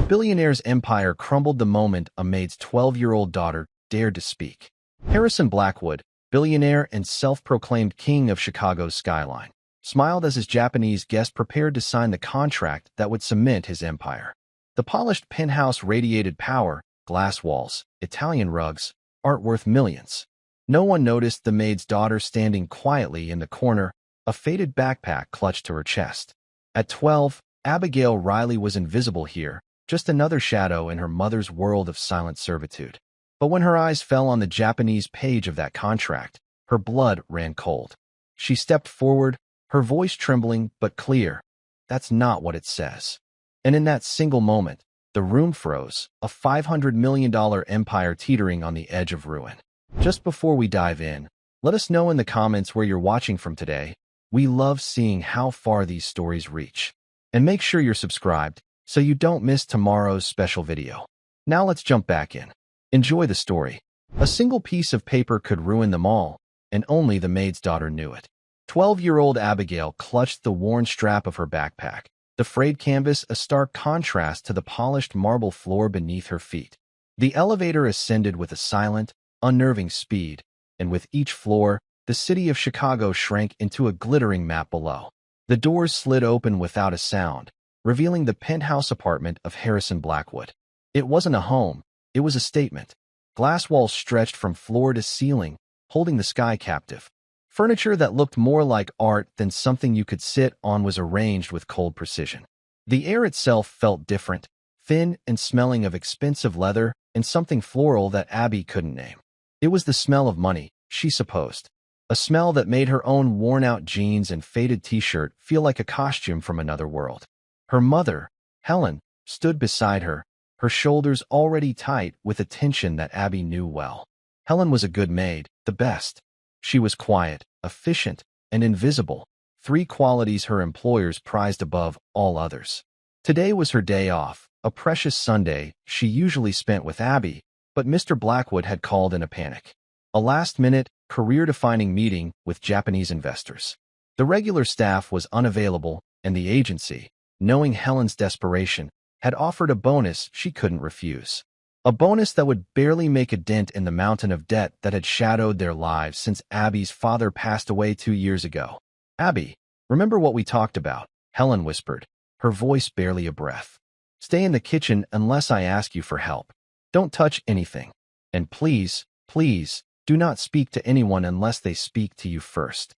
Billionaire's empire crumbled the moment a maid's 12-year-old daughter dared to speak. Harrison Blackwood, billionaire and self-proclaimed king of Chicago's skyline, smiled as his Japanese guest prepared to sign the contract that would cement his empire. The polished penthouse radiated power, glass walls, Italian rugs, art worth millions. No one noticed the maid's daughter standing quietly in the corner, a faded backpack clutched to her chest. At 12, Abigail Riley was invisible here, just another shadow in her mother's world of silent servitude. But when her eyes fell on the Japanese page of that contract, her blood ran cold. She stepped forward, her voice trembling but clear. "That's not what it says." And in that single moment, the room froze, a $500 million empire teetering on the edge of ruin. Just before we dive in, let us know in the comments where you're watching from today. We love seeing how far these stories reach. And make sure you're subscribed so you don't miss tomorrow's special video. Now let's jump back in. Enjoy the story. A single piece of paper could ruin them all, and only the maid's daughter knew it. 12-year-old Abigail clutched the worn strap of her backpack, the frayed canvas a stark contrast to the polished marble floor beneath her feet. The elevator ascended with a silent, unnerving speed, and with each floor, the city of Chicago shrank into a glittering map below. The doors slid open without a sound, revealing the penthouse apartment of Harrison Blackwood. It wasn't a home, it was a statement. Glass walls stretched from floor to ceiling, holding the sky captive. Furniture that looked more like art than something you could sit on was arranged with cold precision. The air itself felt different, thin and smelling of expensive leather and something floral that Abby couldn't name. It was the smell of money, she supposed. A smell that made her own worn-out jeans and faded t-shirt feel like a costume from another world. Her mother, Helen, stood beside her, her shoulders already tight with a tension that Abby knew well. Helen was a good maid, the best. She was quiet, efficient, and invisible, three qualities her employers prized above all others. Today was her day off, a precious Sunday she usually spent with Abby, but Mr. Blackwood had called in a panic. A last-minute, career-defining meeting with Japanese investors. The regular staff was unavailable, and the agency, knowing Helen's desperation, had offered a bonus she couldn't refuse. A bonus that would barely make a dent in the mountain of debt that had shadowed their lives since Abby's father passed away 2 years ago. "Abby, remember what we talked about?" Helen whispered, her voice barely a breath. "Stay in the kitchen unless I ask you for help. Don't touch anything. And please, please, do not speak to anyone unless they speak to you first."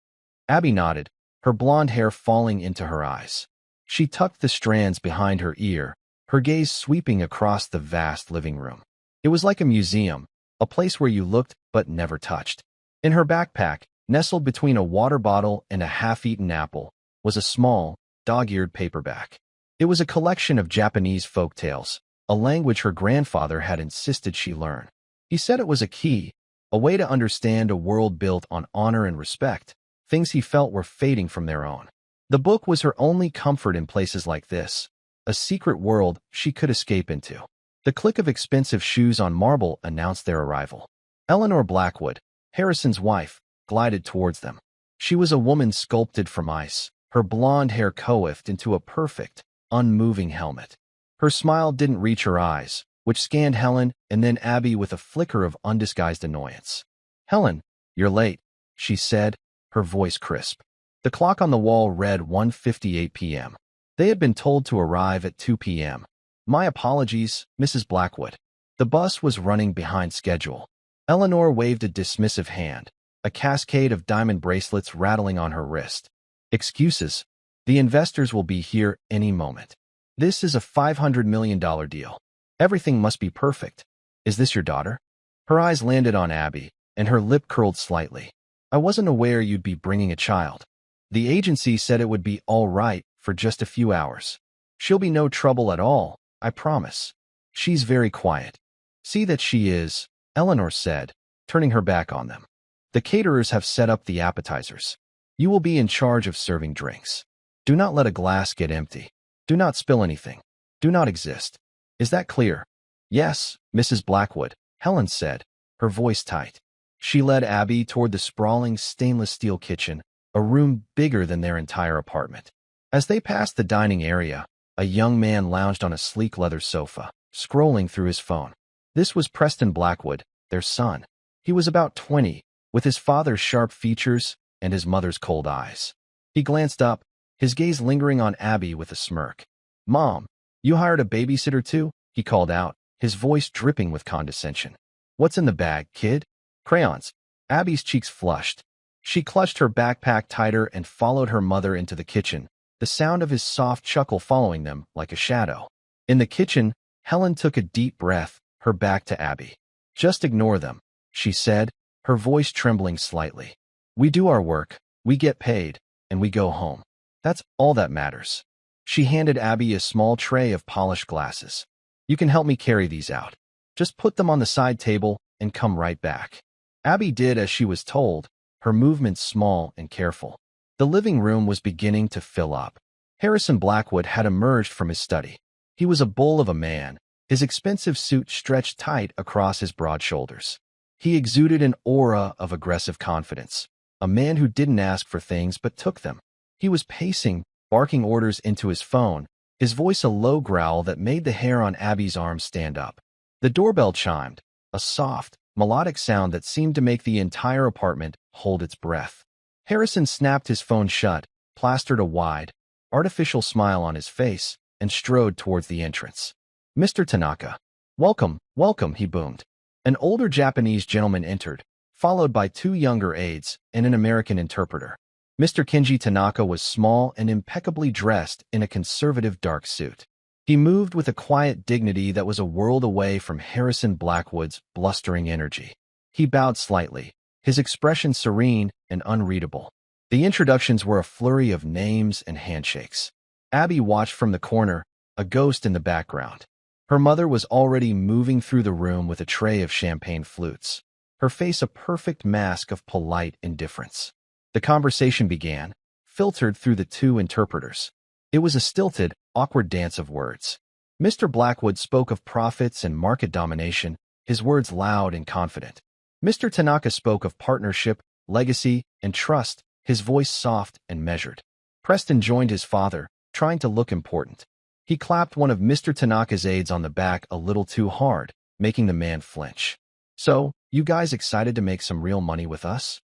Abby nodded, her blonde hair falling into her eyes. She tucked the strands behind her ear, her gaze sweeping across the vast living room. It was like a museum, a place where you looked but never touched. In her backpack, nestled between a water bottle and a half-eaten apple, was a small, dog-eared paperback. It was a collection of Japanese folk tales, a language her grandfather had insisted she learn. He said it was a key, a way to understand a world built on honor and respect, things he felt were fading from their own. The book was her only comfort in places like this, a secret world she could escape into. The click of expensive shoes on marble announced their arrival. Eleanor Blackwood, Harrison's wife, glided towards them. She was a woman sculpted from ice, her blonde hair coiffed into a perfect, unmoving helmet. Her smile didn't reach her eyes, which scanned Helen and then Abby with a flicker of undisguised annoyance. "Helen, you're late," she said, her voice crisp. The clock on the wall read 1:58 p.m. They had been told to arrive at 2 p.m. "My apologies, Mrs. Blackwood." The bus was running behind schedule. Eleanor waved a dismissive hand, a cascade of diamond bracelets rattling on her wrist. "Excuses. The investors will be here any moment. This is a $500 million deal. Everything must be perfect. Is this your daughter?" Her eyes landed on Abby, and her lip curled slightly. "I wasn't aware you'd be bringing a child. The agency said it would be all right for just a few hours. She'll be no trouble at all, I promise. She's very quiet." "See that she is," Eleanor said, turning her back on them. "The caterers have set up the appetizers. You will be in charge of serving drinks. Do not let a glass get empty. Do not spill anything. Do not exist. Is that clear?" "Yes, Mrs. Blackwood," Helen said, her voice tight. She led Abby toward the sprawling stainless steel kitchen, a room bigger than their entire apartment. As they passed the dining area, a young man lounged on a sleek leather sofa, scrolling through his phone. This was Preston Blackwood, their son. He was about 20, with his father's sharp features and his mother's cold eyes. He glanced up, his gaze lingering on Abby with a smirk. "Mom, you hired a babysitter too?" he called out, his voice dripping with condescension. "What's in the bag, kid?" "Crayons." Abby's cheeks flushed. She clutched her backpack tighter and followed her mother into the kitchen, the sound of his soft chuckle following them like a shadow. In the kitchen, Helen took a deep breath, her back to Abby. "Just ignore them," she said, her voice trembling slightly. "We do our work, we get paid, and we go home. That's all that matters." She handed Abby a small tray of polished glasses. "You can help me carry these out. Just put them on the side table and come right back." Abby did as she was told, her movements small and careful. The living room was beginning to fill up. Harrison Blackwood had emerged from his study. He was a bull of a man, his expensive suit stretched tight across his broad shoulders. He exuded an aura of aggressive confidence, a man who didn't ask for things but took them. He was pacing, barking orders into his phone, his voice a low growl that made the hair on Abby's arm stand up. The doorbell chimed, a soft, melodic sound that seemed to make the entire apartment hold its breath. Harrison snapped his phone shut, plastered a wide, artificial smile on his face, and strode towards the entrance. "Mr. Tanaka." "Welcome, welcome," he boomed. An older Japanese gentleman entered, followed by two younger aides and an American interpreter. Mr. Kenji Tanaka was small and impeccably dressed in a conservative dark suit. He moved with a quiet dignity that was a world away from Harrison Blackwood's blustering energy. He bowed slightly, his expression serene and unreadable. The introductions were a flurry of names and handshakes. Abby watched from the corner, a ghost in the background. Her mother was already moving through the room with a tray of champagne flutes, her face a perfect mask of polite indifference. The conversation began, filtered through the two interpreters. It was a stilted, awkward dance of words. Mr. Blackwood spoke of profits and market domination, his words loud and confident. Mr. Tanaka spoke of partnership, legacy, and trust, his voice soft and measured. Preston joined his father, trying to look important. He clapped one of Mr. Tanaka's aides on the back a little too hard, making the man flinch. "So, you guys excited to make some real money with us?"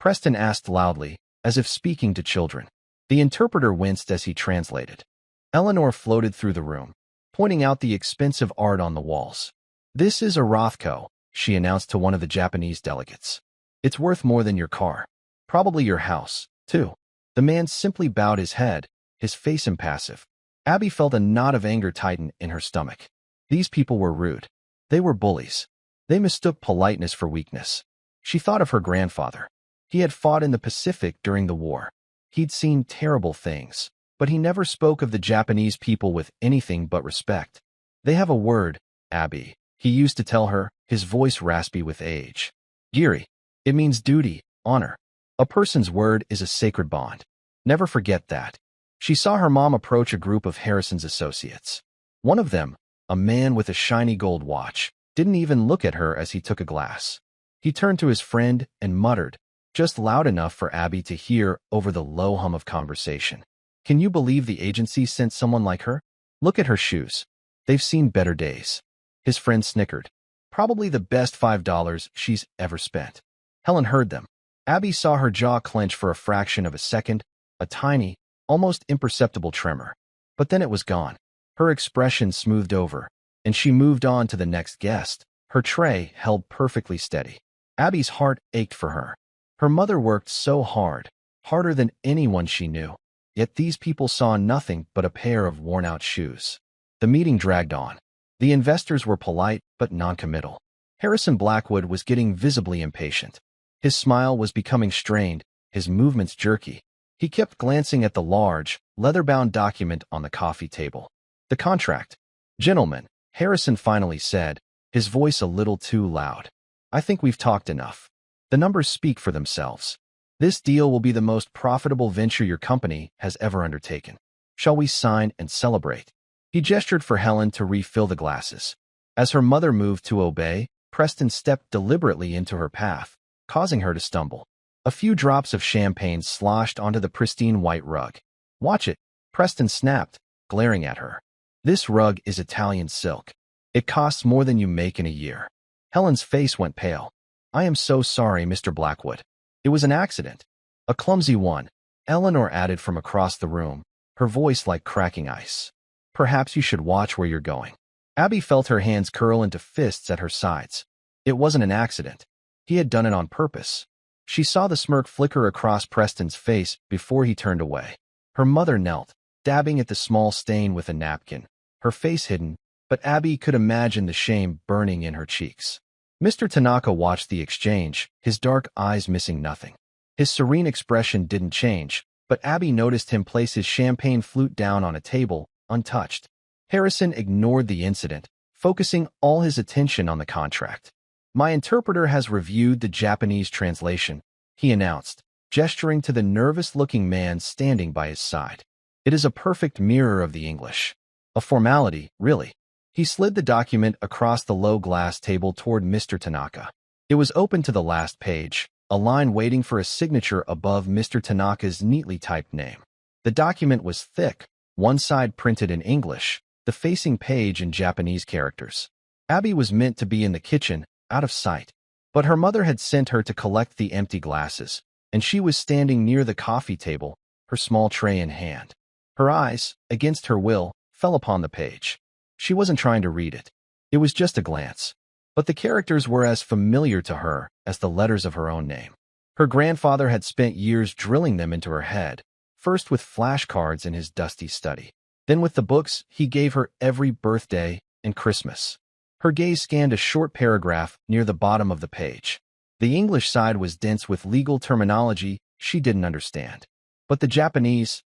Preston asked loudly, as if speaking to children. The interpreter winced as he translated. Eleanor floated through the room, pointing out the expensive art on the walls. "This is a Rothko," she announced to one of the Japanese delegates. "It's worth more than your car. Probably your house, too." The man simply bowed his head, his face impassive. Abby felt a knot of anger tighten in her stomach. These people were rude. They were bullies. They mistook politeness for weakness. She thought of her grandfather. He had fought in the Pacific during the war. He'd seen terrible things, but he never spoke of the Japanese people with anything but respect. "They have a word, Abby," he used to tell her, his voice raspy with age. "Giri. It means duty, honor. A person's word is a sacred bond. Never forget that." She saw her mom approach a group of Harrison's associates. One of them, a man with a shiny gold watch, didn't even look at her as he took a glass. He turned to his friend and muttered, just loud enough for Abby to hear over the low hum of conversation. "Can you believe the agency sent someone like her? Look at her shoes. They've seen better days." His friend snickered. "Probably the best $5 she's ever spent." Helen heard them. Abby saw her jaw clench for a fraction of a second, a tiny, almost imperceptible tremor. But then it was gone. Her expression smoothed over, and she moved on to the next guest, her tray held perfectly steady. Abby's heart ached for her. Her mother worked so hard, harder than anyone she knew. Yet these people saw nothing but a pair of worn-out shoes. The meeting dragged on. The investors were polite but non-committal. Harrison Blackwood was getting visibly impatient. His smile was becoming strained, his movements jerky. He kept glancing at the large, leather-bound document on the coffee table. "The contract." "Gentlemen," Harrison finally said, his voice a little too loud. "I think we've talked enough. The numbers speak for themselves. This deal will be the most profitable venture your company has ever undertaken. Shall we sign and celebrate?" He gestured for Helen to refill the glasses. As her mother moved to obey, Preston stepped deliberately into her path, causing her to stumble. A few drops of champagne sloshed onto the pristine white rug. "Watch it," Preston snapped, glaring at her. This rug is Italian silk. It costs more than you make in a year. Helen's face went pale. I am so sorry, Mr. Blackwood. It was an accident. A clumsy one, Eleanor added from across the room, her voice like cracking ice. Perhaps you should watch where you're going. Abby felt her hands curl into fists at her sides. It wasn't an accident. He had done it on purpose. She saw the smirk flicker across Preston's face before he turned away. Her mother knelt, dabbing at the small stain with a napkin, her face hidden, but Abby could imagine the shame burning in her cheeks. Mr. Tanaka watched the exchange, his dark eyes missing nothing. His serene expression didn't change, but Abby noticed him place his champagne flute down on a table, untouched. Harrison ignored the incident, focusing all his attention on the contract. My interpreter has reviewed the Japanese translation, he announced, gesturing to the nervous-looking man standing by his side. It is a perfect mirror of the English. A formality, really. He slid the document across the low glass table toward Mr. Tanaka. It was open to the last page, a line waiting for a signature above Mr. Tanaka's neatly typed name. The document was thick, one side printed in English, the facing page in Japanese characters. Abby was meant to be in the kitchen, out of sight. But her mother had sent her to collect the empty glasses, and she was standing near the coffee table, her small tray in hand. Her eyes, against her will, fell upon the page. She wasn't trying to read it. It was just a glance. But the characters were as familiar to her as the letters of her own name. Her grandfather had spent years drilling them into her head, first with flashcards in his dusty study. Then with the books he gave her every birthday and Christmas. Her gaze scanned a short paragraph near the bottom of the page. The English side was dense with legal terminology she didn't understand. But the Japanese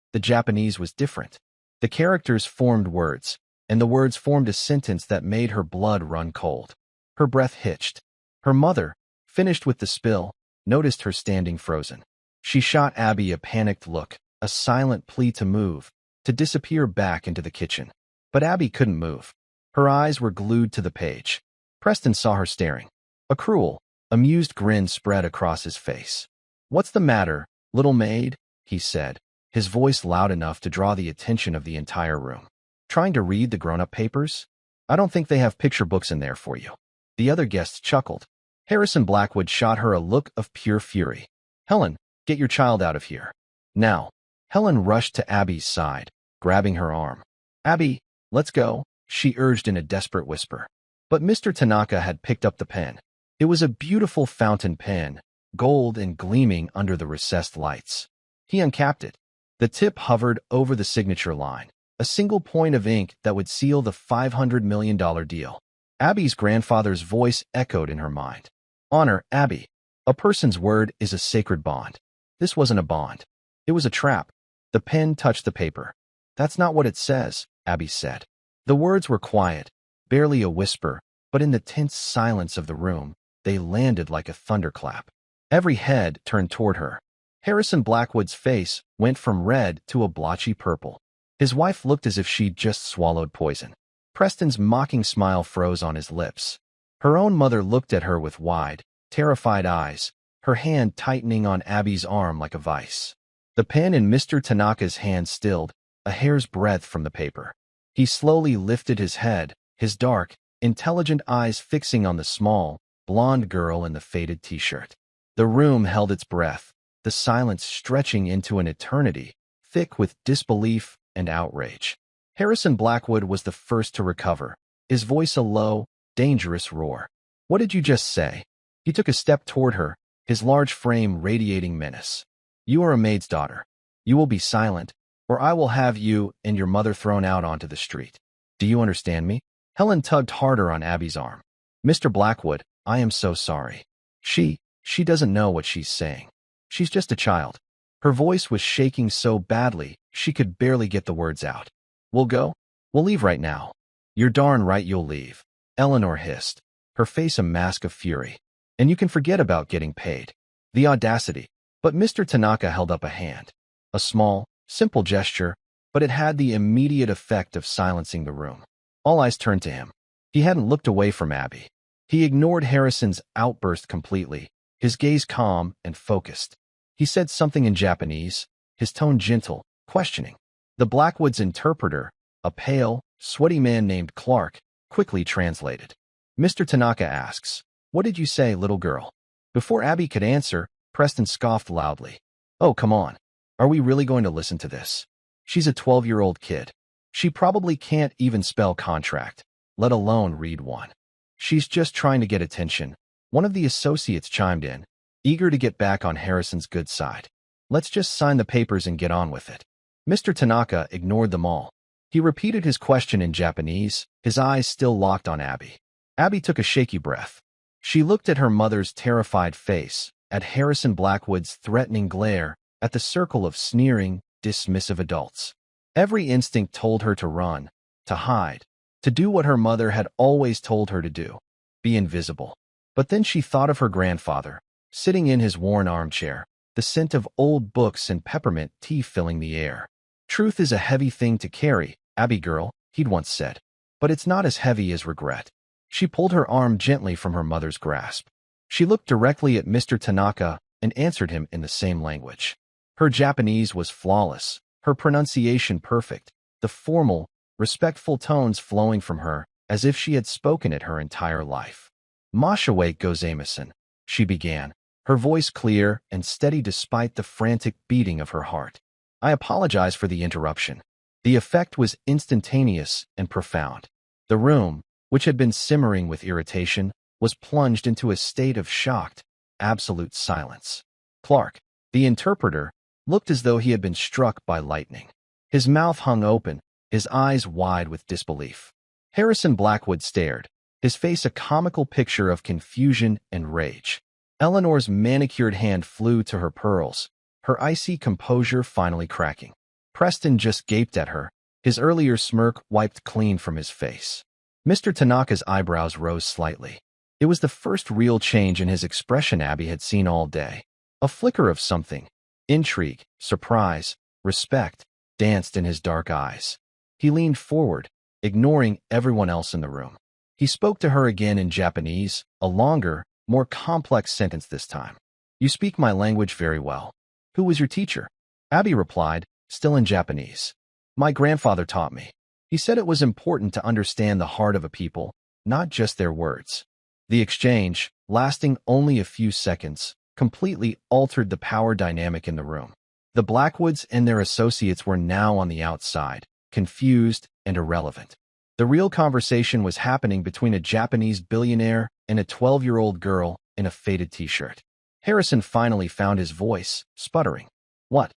was different. The characters formed words, and the words formed a sentence that made her blood run cold. Her breath hitched. Her mother, finished with the spill, noticed her standing frozen. She shot Abby a panicked look, a silent plea to move, to disappear back into the kitchen. But Abby couldn't move. Her eyes were glued to the page. Preston saw her staring. A cruel, amused grin spread across his face. "What's the matter, little maid?" he said, his voice loud enough to draw the attention of the entire room. "Trying to read the grown-up papers? I don't think they have picture books in there for you." The other guests chuckled. Harrison Blackwood shot her a look of pure fury. "Helen, get your child out of here. Now." Helen rushed to Abby's side, grabbing her arm. "Abby, let's go," she urged in a desperate whisper. But Mr. Tanaka had picked up the pen. It was a beautiful fountain pen, gold and gleaming under the recessed lights. He uncapped it. The tip hovered over the signature line, a single point of ink that would seal the $500 million deal. Abby's grandfather's voice echoed in her mind. "Honor, Abby. A person's word is a sacred bond." This wasn't a bond. It was a trap. The pen touched the paper. "That's not what it says," Abby said. The words were quiet, barely a whisper, but in the tense silence of the room, they landed like a thunderclap. Every head turned toward her. Harrison Blackwood's face went from red to a blotchy purple. His wife looked as if she'd just swallowed poison. Preston's mocking smile froze on his lips. Her own mother looked at her with wide, terrified eyes, her hand tightening on Abby's arm like a vice. The pen in Mr. Tanaka's hand stilled, a hair's breadth from the paper. He slowly lifted his head, his dark, intelligent eyes fixing on the small, blonde girl in the faded t-shirt. The room held its breath, the silence stretching into an eternity, thick with disbelief and outrage. Harrison Blackwood was the first to recover, his voice a low, dangerous roar. "What did you just say?" He took a step toward her, his large frame radiating menace. "You are a maid's daughter. You will be silent, or I will have you and your mother thrown out onto the street. Do you understand me?" Helen tugged harder on Abby's arm. "Mr. Blackwood, I am so sorry. She doesn't know what she's saying. She's just a child." Her voice was shaking so badly, she could barely get the words out. "We'll go? We'll leave right now." "You're darn right you'll leave," Eleanor hissed, her face a mask of fury. "And you can forget about getting paid." The audacity. But Mr. Tanaka held up a hand. A small, simple gesture, but it had the immediate effect of silencing the room. All eyes turned to him. He hadn't looked away from Abby. He ignored Harrison's outburst completely, his gaze calm and focused. He said something in Japanese, his tone gentle, questioning. The Blackwood's interpreter, a pale, sweaty man named Clark, quickly translated. Mr. Tanaka asks, "What did you say, little girl?" Before Abby could answer, Preston scoffed loudly. "Oh, come on. Are we really going to listen to this? She's a 12-year-old kid. She probably can't even spell contract, let alone read one. She's just trying to get attention." One of the associates chimed in, eager to get back on Harrison's good side. "Let's just sign the papers and get on with it." Mr. Tanaka ignored them all. He repeated his question in Japanese, his eyes still locked on Abby. Abby took a shaky breath. She looked at her mother's terrified face, at Harrison Blackwood's threatening glare, at the circle of sneering, dismissive adults. Every instinct told her to run, to hide, to do what her mother had always told her to do, be invisible. But then she thought of her grandfather, sitting in his worn armchair, the scent of old books and peppermint tea filling the air. "Truth is a heavy thing to carry, Abby girl," he'd once said. "But it's not as heavy as regret." She pulled her arm gently from her mother's grasp. She looked directly at Mr. Tanaka and answered him in the same language. Her Japanese was flawless, her pronunciation perfect, the formal, respectful tones flowing from her as if she had spoken it her entire life. "Mashawe gozaimasen," she began, her voice clear and steady despite the frantic beating of her heart. "I apologize for the interruption." The effect was instantaneous and profound. The room, which had been simmering with irritation, was plunged into a state of shocked, absolute silence. Clark, the interpreter, looked as though he had been struck by lightning. His mouth hung open, his eyes wide with disbelief. Harrison Blackwood stared, his face a comical picture of confusion and rage. Eleanor's manicured hand flew to her pearls, her icy composure finally cracking. Preston just gaped at her, his earlier smirk wiped clean from his face. Mr. Tanaka's eyebrows rose slightly. It was the first real change in his expression Abby had seen all day. A flicker of something, intrigue, surprise, respect, danced in his dark eyes. He leaned forward, ignoring everyone else in the room. He spoke to her again in Japanese, a longer, more complex sentence this time. "You speak my language very well. Who was your teacher?" Abby replied, still in Japanese. "My grandfather taught me. He said it was important to understand the heart of a people, not just their words." The exchange, lasting only a few seconds, completely altered the power dynamic in the room. The Blackwoods and their associates were now on the outside, confused and irrelevant. The real conversation was happening between a Japanese billionaire and a 12-year-old girl in a faded t-shirt. Harrison finally found his voice, sputtering. What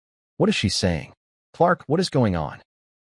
is she saying? Clark, what is going on?"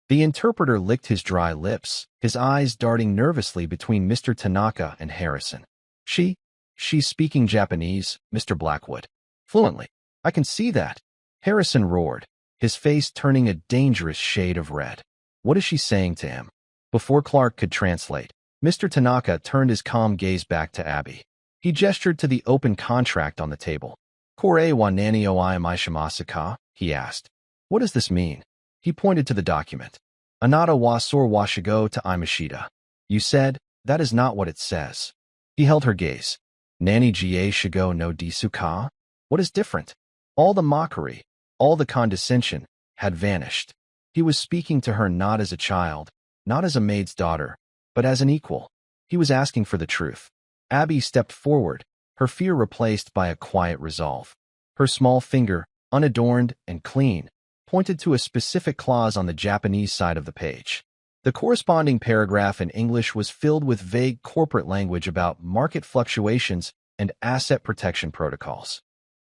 The interpreter licked his dry lips, his eyes darting nervously between Mr. Tanaka and Harrison. She's speaking Japanese, Mr. Blackwood. Fluently. I can see that." Harrison roared, his face turning a dangerous shade of red. What is she saying to him? Before Clark could translate, Mr. Tanaka turned his calm gaze back to Abby. He gestured to the open contract on the table. "Kore wa nani o imaishimasu ka?" he asked. "What does this mean?" He pointed to the document. "Anata wa sor wa shigo to imashita." "You said, that is not what it says." He held her gaze. "Nani ga shigo no disu ka?" What is different? All the mockery, all the condescension, had vanished. He was speaking to her not as a child, not as a maid's daughter, but as an equal. He was asking for the truth. Abby stepped forward, her fear replaced by a quiet resolve. Her small finger, unadorned and clean, pointed to a specific clause on the Japanese side of the page. The corresponding paragraph in English was filled with vague corporate language about market fluctuations and asset protection protocols.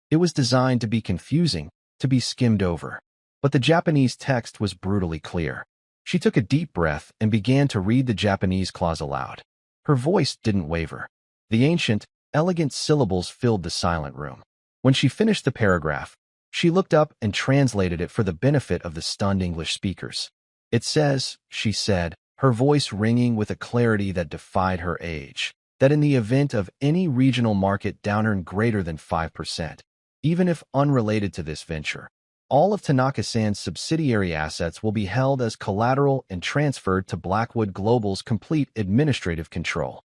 It was designed to be confusing, to be skimmed over. But the Japanese text was brutally clear. She took a deep breath and began to read the Japanese clause aloud. Her voice didn't waver. The ancient, elegant syllables filled the silent room. When she finished the paragraph, she looked up and translated it for the benefit of the stunned English speakers. "It says," she said, her voice ringing with a clarity that defied her age, "that in the event of any regional market downturn greater than 5%, even if unrelated to this venture, all of Tanaka-san's subsidiary assets will be held as collateral and transferred to Blackwood Global's complete administrative control."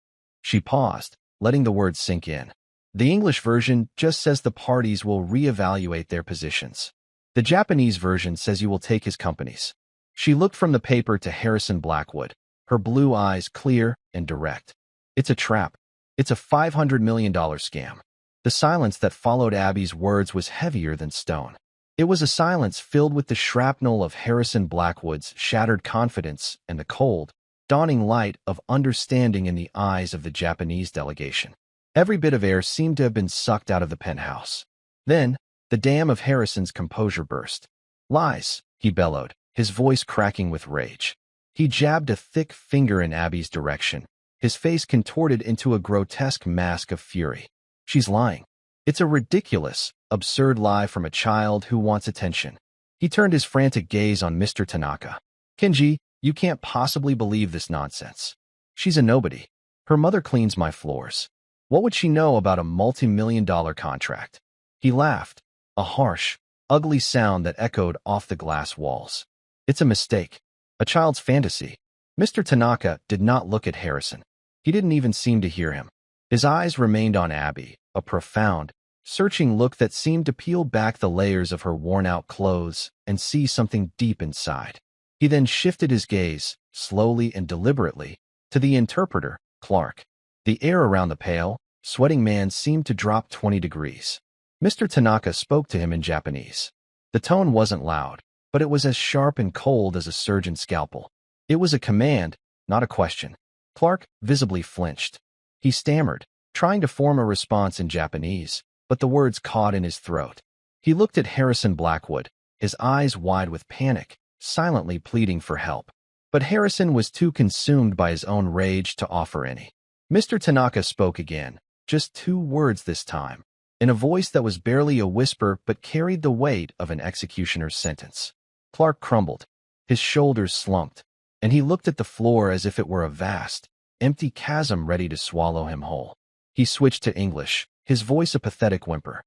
She paused, letting the words sink in. The English version just says the parties will reevaluate their positions. The Japanese version says you will take his companies. She looked from the paper to Harrison Blackwood, her blue eyes clear and direct. It's a trap. It's a $500 million scam. The silence that followed Abby's words was heavier than stone. It was a silence filled with the shrapnel of Harrison Blackwood's shattered confidence and the cold, dawning light of understanding in the eyes of the Japanese delegation. Every bit of air seemed to have been sucked out of the penthouse. Then, the dam of Harrison's composure burst. "Lies," he bellowed, his voice cracking with rage. He jabbed a thick finger in Abby's direction, his face contorted into a grotesque mask of fury. "She's lying. It's a ridiculous, absurd lie from a child who wants attention." He turned his frantic gaze on Mr. Tanaka. "Kenji, you can't possibly believe this nonsense. She's a nobody. Her mother cleans my floors. What would she know about a multi-million-dollar contract?" He laughed, a harsh, ugly sound that echoed off the glass walls. "It's a mistake. A child's fantasy." Mr. Tanaka did not look at Harrison. He didn't even seem to hear him. His eyes remained on Abby, a profound, searching look that seemed to peel back the layers of her worn-out clothes and see something deep inside. He then shifted his gaze, slowly and deliberately, to the interpreter, Clark. The air around the pale, sweating man seemed to drop 20 degrees. Mr. Tanaka spoke to him in Japanese. The tone wasn't loud, but it was as sharp and cold as a surgeon's scalpel. It was a command, not a question. Clark visibly flinched. He stammered, trying to form a response in Japanese, but the words caught in his throat. He looked at Harrison Blackwood, his eyes wide with panic, silently pleading for help. But Harrison was too consumed by his own rage to offer any. Mr. Tanaka spoke again, just 2 words this time, in a voice that was barely a whisper but carried the weight of an executioner's sentence. Clark crumbled. His shoulders slumped, and he looked at the floor as if it were a vast, empty chasm ready to swallow him whole. He switched to English, his voice a pathetic whimper.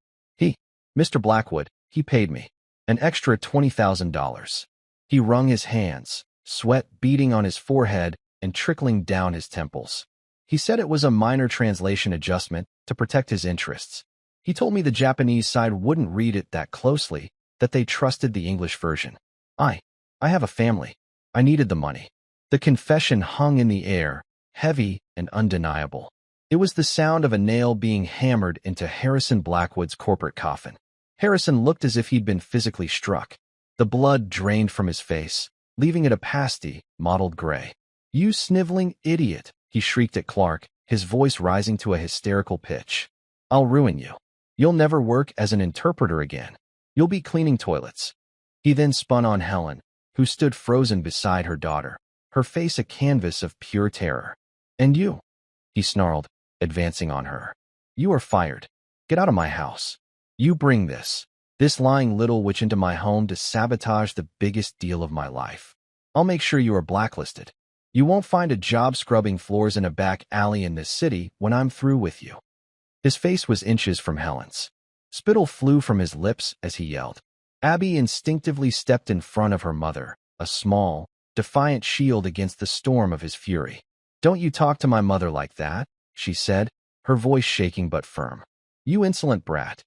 Mr. Blackwood, he paid me an extra $20,000. He wrung his hands, sweat beading on his forehead and trickling down his temples. He said it was a minor translation adjustment to protect his interests. He told me the Japanese side wouldn't read it that closely, that they trusted the English version. I have a family. I needed the money." The confession hung in the air, heavy and undeniable. It was the sound of a nail being hammered into Harrison Blackwood's corporate coffin. Harrison looked as if he'd been physically struck. The blood drained from his face, leaving it a pasty, mottled gray. "You sniveling idiot," he shrieked at Clark, his voice rising to a hysterical pitch. "I'll ruin you. You'll never work as an interpreter again. You'll be cleaning toilets." He then spun on Helen, who stood frozen beside her daughter, her face a canvas of pure terror. "And you," he snarled, advancing on her. "You are fired. Get out of my house. You bring this lying little witch into my home to sabotage the biggest deal of my life. I'll make sure you are blacklisted. You won't find a job scrubbing floors in a back alley in this city when I'm through with you." His face was inches from Helen's. Spittle flew from his lips as he yelled. Abby instinctively stepped in front of her mother, a small, defiant shield against the storm of his fury. "Don't you talk to my mother like that," she said, her voice shaking but firm. "You insolent brat."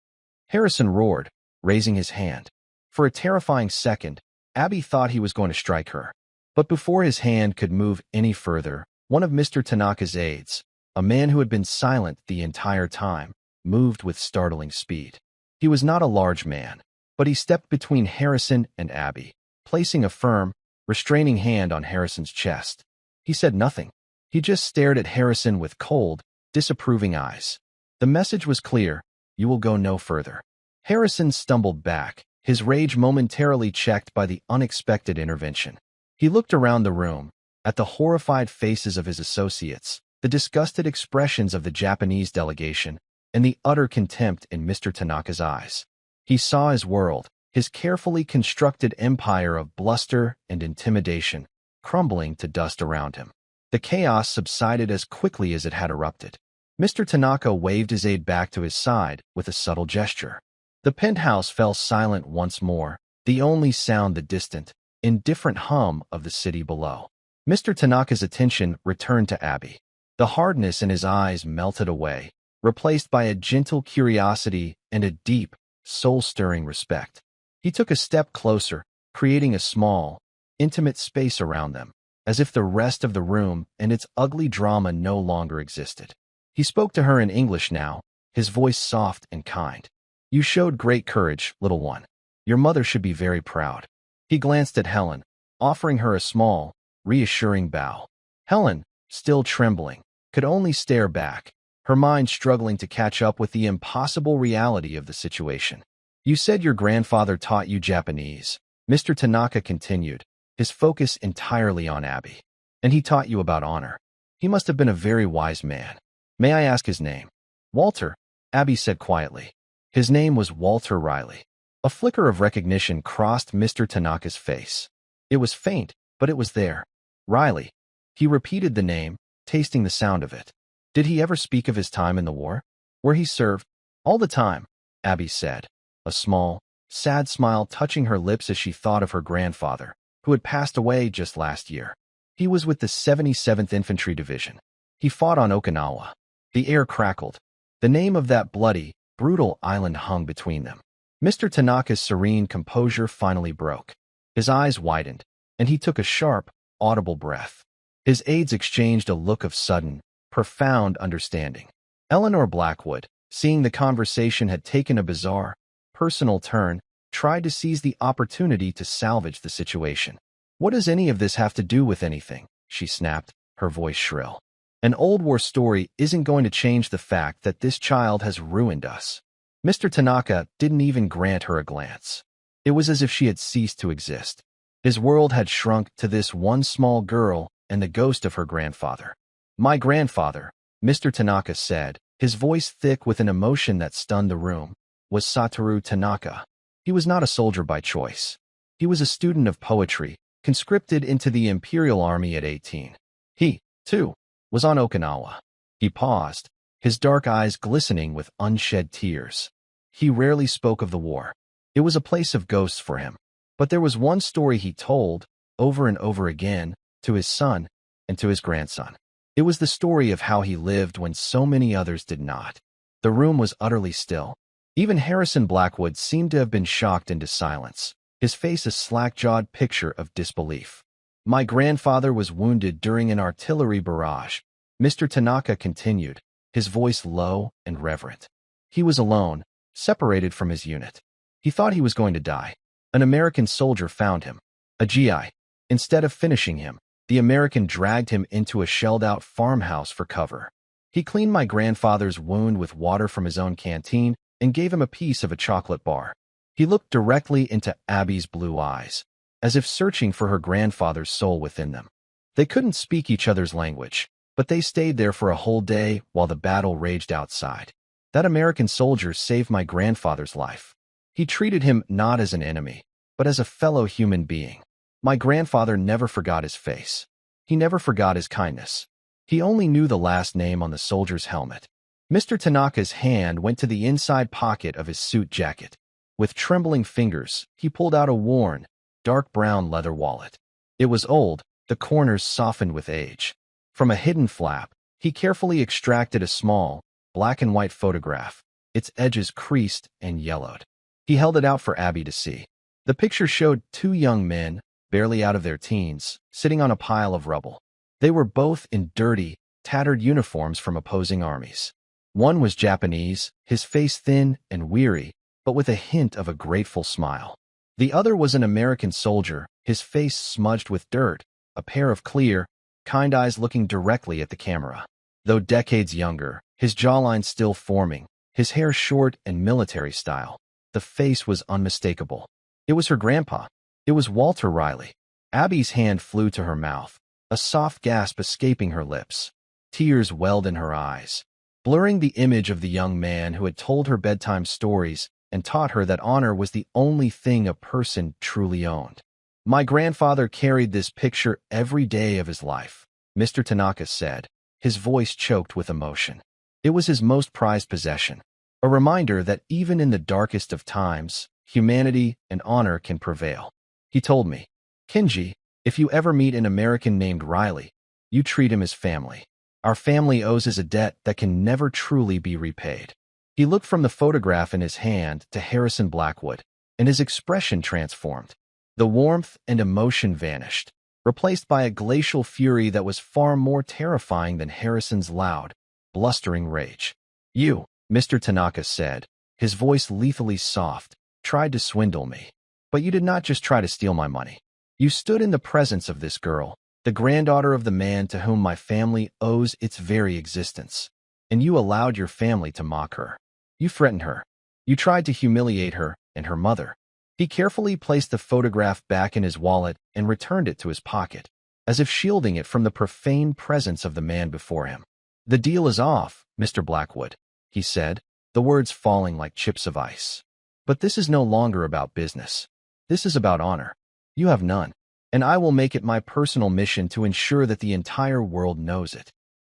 Harrison roared, raising his hand. For a terrifying second, Abby thought he was going to strike her. But before his hand could move any further, one of Mr. Tanaka's aides, a man who had been silent the entire time, moved with startling speed. He was not a large man, but he stepped between Harrison and Abby, placing a firm, restraining hand on Harrison's chest. He said nothing. He just stared at Harrison with cold, disapproving eyes. The message was clear: you will go no further. Harrison stumbled back, his rage momentarily checked by the unexpected intervention. He looked around the room, at the horrified faces of his associates, the disgusted expressions of the Japanese delegation, and the utter contempt in Mr. Tanaka's eyes. He saw his world, his carefully constructed empire of bluster and intimidation, crumbling to dust around him. The chaos subsided as quickly as it had erupted. Mr. Tanaka waved his aide back to his side with a subtle gesture. The penthouse fell silent once more, the only sound the distant, indifferent hum of the city below. Mr. Tanaka's attention returned to Abby. The hardness in his eyes melted away, replaced by a gentle curiosity and a deep, soul-stirring respect. He took a step closer, creating a small, intimate space around them, as if the rest of the room and its ugly drama no longer existed. He spoke to her in English now, his voice soft and kind. "You showed great courage, little one. Your mother should be very proud." He glanced at Helen, offering her a small, reassuring bow. Helen, still trembling, could only stare back, her mind struggling to catch up with the impossible reality of the situation. "You said your grandfather taught you Japanese," Mr. Tanaka continued, his focus entirely on Abby. "And he taught you about honor. He must have been a very wise man. May I ask his name?" "Walter," Abby said quietly. His name was Walter Riley. A flicker of recognition crossed Mr. Tanaka's face. It was faint, but it was there. "Riley." He repeated the name, tasting the sound of it. "Did he ever speak of his time in the war? Where he served?" "All the time," Abby said, a small, sad smile touching her lips as she thought of her grandfather, who had passed away just last year. "He was with the 77th Infantry Division. He fought on Okinawa." The air crackled. The name of that bloody, brutal island hung between them. Mr. Tanaka's serene composure finally broke. His eyes widened, and he took a sharp, audible breath. His aides exchanged a look of sudden, profound understanding. Eleanor Blackwood, seeing the conversation had taken a bizarre, personal turn, tried to seize the opportunity to salvage the situation. "What does any of this have to do with anything?" she snapped, her voice shrill. "An old war story isn't going to change the fact that this child has ruined us." Mr. Tanaka didn't even grant her a glance. It was as if she had ceased to exist. His world had shrunk to this one small girl and the ghost of her grandfather. "My grandfather," Mr. Tanaka said, his voice thick with an emotion that stunned the room, "was Satoru Tanaka. He was not a soldier by choice. He was a student of poetry, conscripted into the Imperial Army at 18. He, too, was on Okinawa." He paused, his dark eyes glistening with unshed tears. He rarely spoke of the war. It was a place of ghosts for him. But there was one story he told, over and over again, to his son and to his grandson. It was the story of how he lived when so many others did not. The room was utterly still. Even Harrison Blackwood seemed to have been shocked into silence, his face a slack-jawed picture of disbelief. "My grandfather was wounded during an artillery barrage," Mr. Tanaka continued, his voice low and reverent. "He was alone, separated from his unit. He thought he was going to die. An American soldier found him, a GI. Instead of finishing him, the American dragged him into a shelled-out farmhouse for cover. He cleaned my grandfather's wound with water from his own canteen and gave him a piece of a chocolate bar." He looked directly into Abby's blue eyes, as if searching for her grandfather's soul within them. They couldn't speak each other's language, but they stayed there for a whole day while the battle raged outside. "That American soldier saved my grandfather's life. He treated him not as an enemy, but as a fellow human being. My grandfather never forgot his face. He never forgot his kindness. He only knew the last name on the soldier's helmet." Mr. Tanaka's hand went to the inside pocket of his suit jacket. With trembling fingers, he pulled out a worn, dark brown leather wallet. It was old, the corners softened with age. From a hidden flap, he carefully extracted a small, black-and-white photograph, its edges creased and yellowed. He held it out for Abby to see. The picture showed two young men, barely out of their teens, sitting on a pile of rubble. They were both in dirty, tattered uniforms from opposing armies. One was Japanese, his face thin and weary, but with a hint of a grateful smile. The other was an American soldier, his face smudged with dirt, a pair of clear, kind eyes looking directly at the camera. Though decades younger, his jawline still forming, his hair short and military style. The face was unmistakable. It was her grandpa. It was Walter Riley. Abby's hand flew to her mouth, a soft gasp escaping her lips. Tears welled in her eyes, blurring the image of the young man who had told her bedtime stories and taught her that honor was the only thing a person truly owned. "My grandfather carried this picture every day of his life," Mr. Tanaka said, his voice choked with emotion. It was his most prized possession, a reminder that even in the darkest of times, humanity and honor can prevail. He told me, "Kenji, if you ever meet an American named Riley, you treat him as family. Our family owes us a debt that can never truly be repaid." He looked from the photograph in his hand to Harrison Blackwood, and his expression transformed. The warmth and emotion vanished, replaced by a glacial fury that was far more terrifying than Harrison's loud, blustering rage. "You," Mr. Tanaka said, his voice lethally soft, "tried to swindle me. But you did not just try to steal my money. You stood in the presence of this girl, the granddaughter of the man to whom my family owes its very existence. And you allowed your family to mock her. You threatened her. You tried to humiliate her and her mother." He carefully placed the photograph back in his wallet and returned it to his pocket, as if shielding it from the profane presence of the man before him. "The deal is off, Mr. Blackwood," he said, the words falling like chips of ice. "But this is no longer about business. This is about honor. You have none, and I will make it my personal mission to ensure that the entire world knows it."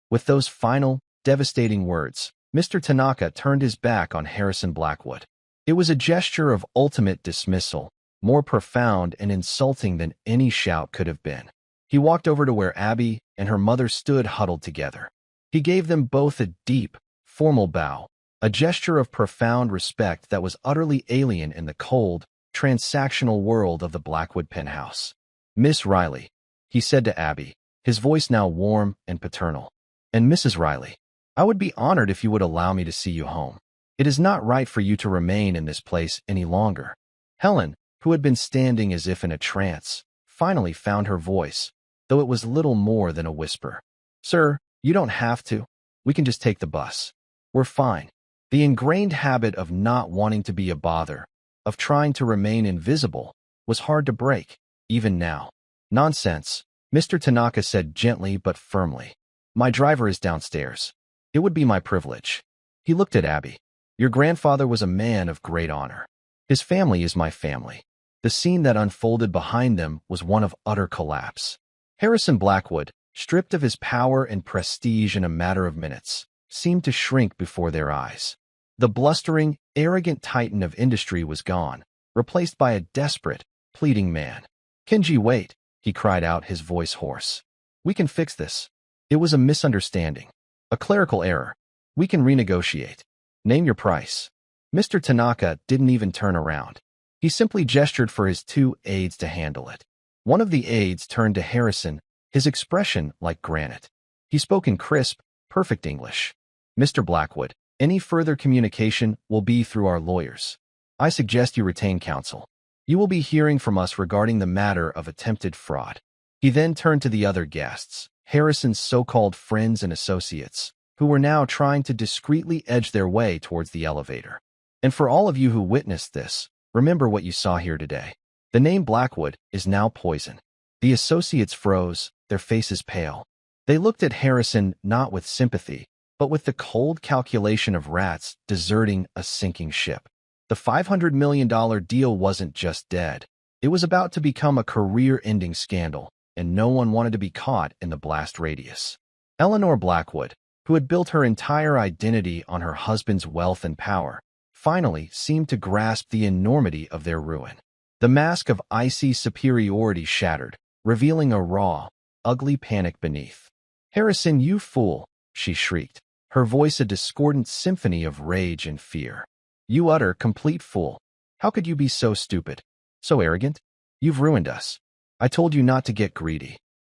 With those final, devastating words, Mr. Tanaka turned his back on Harrison Blackwood. It was a gesture of ultimate dismissal, more profound and insulting than any shout could have been. He walked over to where Abby and her mother stood huddled together. He gave them both a deep, formal bow, a gesture of profound respect that was utterly alien in the cold, transactional world of the Blackwood penthouse. "Miss Riley," he said to Abby, his voice now warm and paternal. "And Mrs. Riley, I would be honored if you would allow me to see you home. It is not right for you to remain in this place any longer." Helen, who had been standing as if in a trance, finally found her voice, though it was little more than a whisper. "Sir, you don't have to. We can just take the bus. We're fine." The ingrained habit of not wanting to be a bother, of trying to remain invisible, was hard to break, even now. "Nonsense," Mr. Tanaka said gently but firmly. "My driver is downstairs. It would be my privilege." He looked at Abby. "Your grandfather was a man of great honor. His family is my family." The scene that unfolded behind them was one of utter collapse. Harrison Blackwood, stripped of his power and prestige in a matter of minutes, seemed to shrink before their eyes. The blustering, arrogant titan of industry was gone, replaced by a desperate, pleading man. "Kenji, wait," he cried out, his voice hoarse. "We can fix this. It was a misunderstanding. A clerical error. We can renegotiate. Name your price." Mr. Tanaka didn't even turn around. He simply gestured for his two aides to handle it. One of the aides turned to Harrison, his expression like granite. He spoke in crisp, perfect English. "Mr. Blackwood, any further communication will be through our lawyers. I suggest you retain counsel. You will be hearing from us regarding the matter of attempted fraud." He then turned to the other guests, Harrison's so-called friends and associates, who were now trying to discreetly edge their way towards the elevator. "And for all of you who witnessed this, remember what you saw here today. The name Blackwood is now poison." The associates froze, their faces pale. They looked at Harrison not with sympathy, but with the cold calculation of rats deserting a sinking ship. The $500 million deal wasn't just dead. It was about to become a career-ending scandal, and no one wanted to be caught in the blast radius. Eleanor Blackwood, who had built her entire identity on her husband's wealth and power, finally seemed to grasp the enormity of their ruin. The mask of icy superiority shattered, revealing a raw, ugly panic beneath. "Harrison, you fool!" she shrieked, her voice a discordant symphony of rage and fear. "You utter, complete fool! How could you be so stupid? So arrogant? You've ruined us. I told you not to get greedy."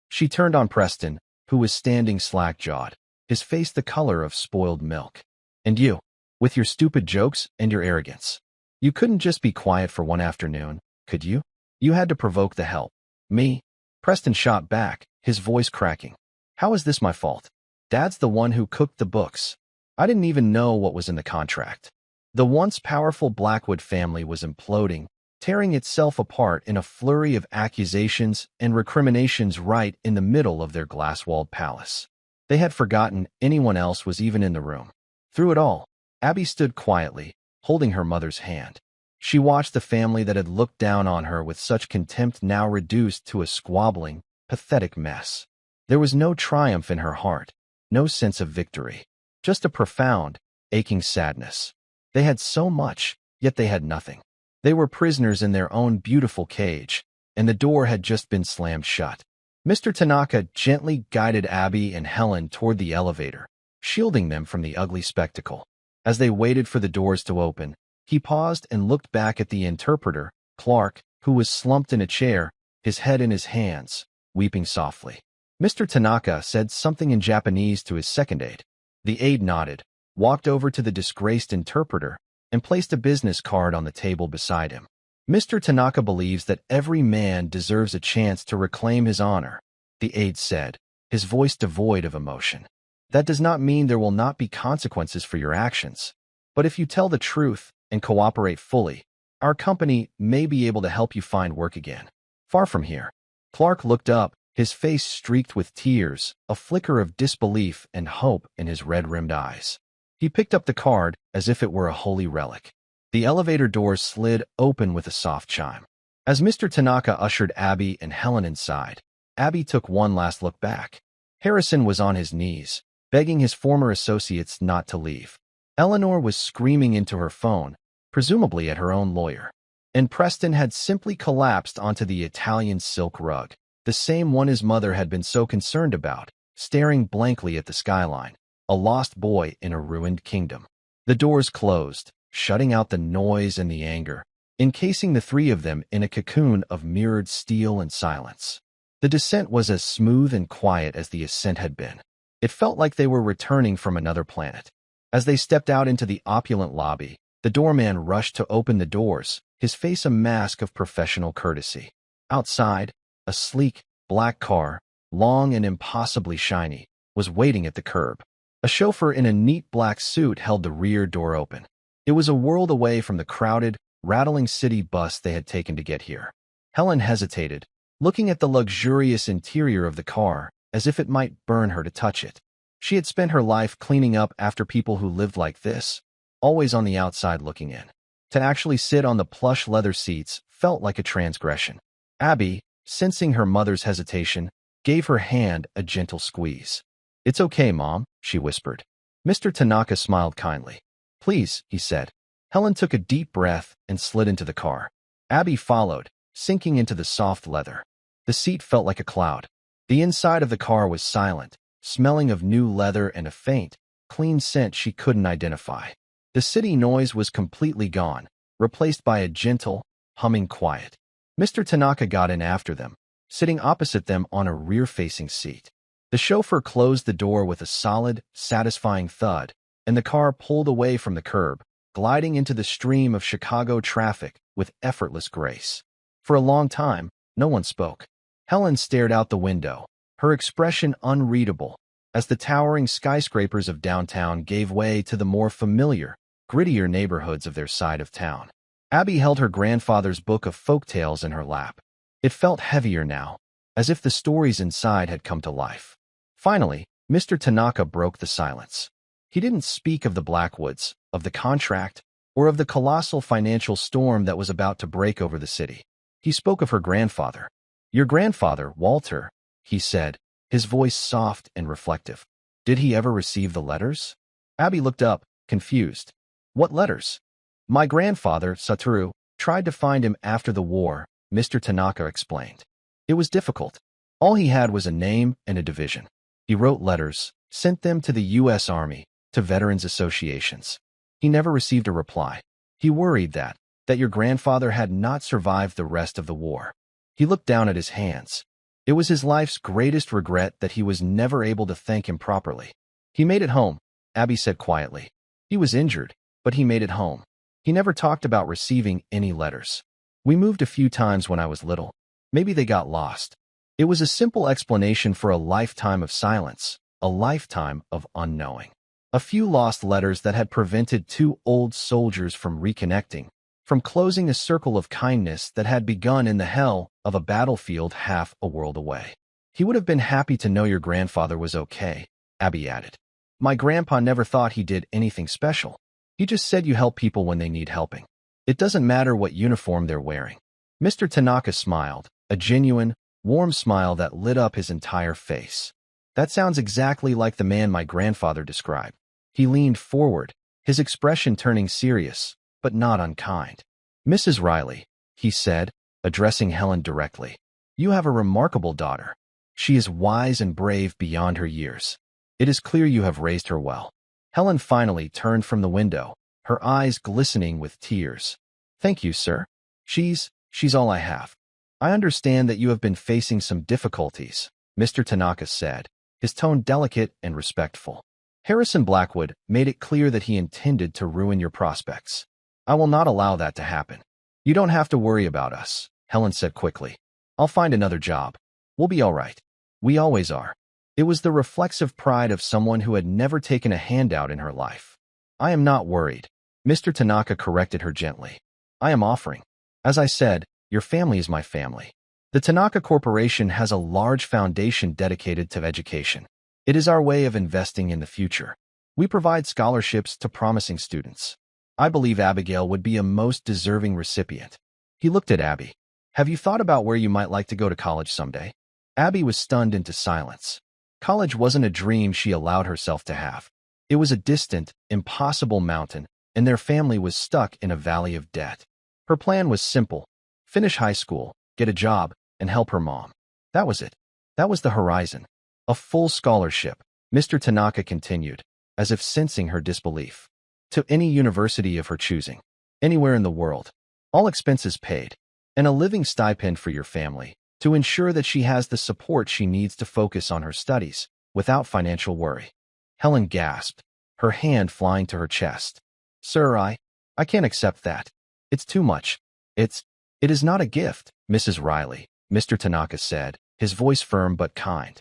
She turned on Preston, who was standing slack-jawed, his face the color of spoiled milk. "And you, with your stupid jokes and your arrogance. You couldn't just be quiet for one afternoon, could you? You had to provoke the help. Me?" Preston shot back, his voice cracking. "How is this my fault? Dad's the one who cooked the books. I didn't even know what was in the contract." The once powerful Blackwood family was imploding, tearing itself apart in a flurry of accusations and recriminations right in the middle of their glass-walled palace. They had forgotten anyone else was even in the room. Through it all, Abby stood quietly, holding her mother's hand. She watched the family that had looked down on her with such contempt now reduced to a squabbling, pathetic mess. There was no triumph in her heart, no sense of victory, just a profound, aching sadness. They had so much, yet they had nothing. They were prisoners in their own beautiful cage, and the door had just been slammed shut. Mr. Tanaka gently guided Abby and Helen toward the elevator, shielding them from the ugly spectacle. As they waited for the doors to open, he paused and looked back at the interpreter, Clark, who was slumped in a chair, his head in his hands, weeping softly. Mr. Tanaka said something in Japanese to his second aide. The aide nodded, walked over to the disgraced interpreter, and placed a business card on the table beside him. Mr. Tanaka believes that every man deserves a chance to reclaim his honor, the aide said, his voice devoid of emotion. That does not mean there will not be consequences for your actions. But if you tell the truth and cooperate fully, our company may be able to help you find work again. Far from here. Clark looked up, his face streaked with tears, a flicker of disbelief and hope in his red-rimmed eyes. He picked up the card as if it were a holy relic. The elevator doors slid open with a soft chime. As Mr. Tanaka ushered Abby and Helen inside, Abby took one last look back. Harrison was on his knees, begging his former associates not to leave. Eleanor was screaming into her phone, presumably at her own lawyer. And Preston had simply collapsed onto the Italian silk rug, the same one his mother had been so concerned about, staring blankly at the skyline, a lost boy in a ruined kingdom. The doors closed, shutting out the noise and the anger, encasing the three of them in a cocoon of mirrored steel and silence. The descent was as smooth and quiet as the ascent had been. It felt like they were returning from another planet. As they stepped out into the opulent lobby, the doorman rushed to open the doors, his face a mask of professional courtesy. Outside, a sleek, black car, long and impossibly shiny, was waiting at the curb. A chauffeur in a neat black suit held the rear door open. It was a world away from the crowded, rattling city bus they had taken to get here. Helen hesitated, looking at the luxurious interior of the car as if it might burn her to touch it. She had spent her life cleaning up after people who lived like this, always on the outside looking in. To actually sit on the plush leather seats felt like a transgression. Abby, sensing her mother's hesitation, gave her hand a gentle squeeze. "It's okay, Mom," she whispered. Mr. Tanaka smiled kindly. "Please," he said. Helen took a deep breath and slid into the car. Abby followed, sinking into the soft leather. The seat felt like a cloud. The inside of the car was silent, smelling of new leather and a faint, clean scent she couldn't identify. The city noise was completely gone, replaced by a gentle, humming quiet. Mr. Tanaka got in after them, sitting opposite them on a rear-facing seat. The chauffeur closed the door with a solid, satisfying thud, and the car pulled away from the curb, gliding into the stream of Chicago traffic with effortless grace. For a long time, no one spoke. Helen stared out the window, her expression unreadable, as the towering skyscrapers of downtown gave way to the more familiar, grittier neighborhoods of their side of town. Abby held her grandfather's book of folk tales in her lap. It felt heavier now, as if the stories inside had come to life. Finally, Mr. Tanaka broke the silence. He didn't speak of the Blackwoods, of the contract, or of the colossal financial storm that was about to break over the city. He spoke of her grandfather. "Your grandfather, Walter," he said, his voice soft and reflective. "Did he ever receive the letters?" Abby looked up, confused. "What letters?" "My grandfather, Satoru, tried to find him after the war," Mr. Tanaka explained. "It was difficult. All he had was a name and a division. He wrote letters, sent them to the U.S. Army, to veterans associations. He never received a reply. He worried that your grandfather had not survived the rest of the war." He looked down at his hands. It was his life's greatest regret that he was never able to thank him properly. "He made it home," Abby said quietly. "He was injured, but he made it home. He never talked about receiving any letters. We moved a few times when I was little. Maybe they got lost." It was a simple explanation for a lifetime of silence, a lifetime of unknowing. A few lost letters that had prevented two old soldiers from reconnecting, from closing a circle of kindness that had begun in the hell of a battlefield half a world away. "He would have been happy to know your grandfather was okay," Abby added. "My grandpa never thought he did anything special. He just said you help people when they need helping. It doesn't matter what uniform they're wearing." Mr. Tanaka smiled, a genuine, warm smile that lit up his entire face. "That sounds exactly like the man my grandfather described." He leaned forward, his expression turning serious, but not unkind. "Mrs. Riley," he said, addressing Helen directly, "you have a remarkable daughter. She is wise and brave beyond her years. It is clear you have raised her well." Helen finally turned from the window, her eyes glistening with tears. "Thank you, sir. She's She's all I have. I understand that you have been facing some difficulties, Mr. Tanaka said, his tone delicate and respectful. Harrison Blackwood made it clear that he intended to ruin your prospects. I will not allow that to happen. You don't have to worry about us, Helen said quickly. I'll find another job. We'll be all right. We always are. It was the reflexive pride of someone who had never taken a handout in her life. I am not worried. Mr. Tanaka corrected her gently. I am offering. As I said, your family is my family. The Tanaka Corporation has a large foundation dedicated to education. It is our way of investing in the future. We provide scholarships to promising students. I believe Abigail would be a most deserving recipient. He looked at Abby. Have you thought about where you might like to go to college someday? Abby was stunned into silence. College wasn't a dream she allowed herself to have. It was a distant, impossible mountain, and their family was stuck in a valley of debt. Her plan was simple. Finish high school, get a job, and help her mom. That was it. That was the horizon. A full scholarship, Mr. Tanaka continued, as if sensing her disbelief. To any university of her choosing. Anywhere in the world. All expenses paid. And a living stipend for your family, to ensure that she has the support she needs to focus on her studies, without financial worry. Helen gasped, her hand flying to her chest. Sir, I can't accept that. It's too much. It is not a gift, Mrs. Riley, Mr. Tanaka said, his voice firm but kind.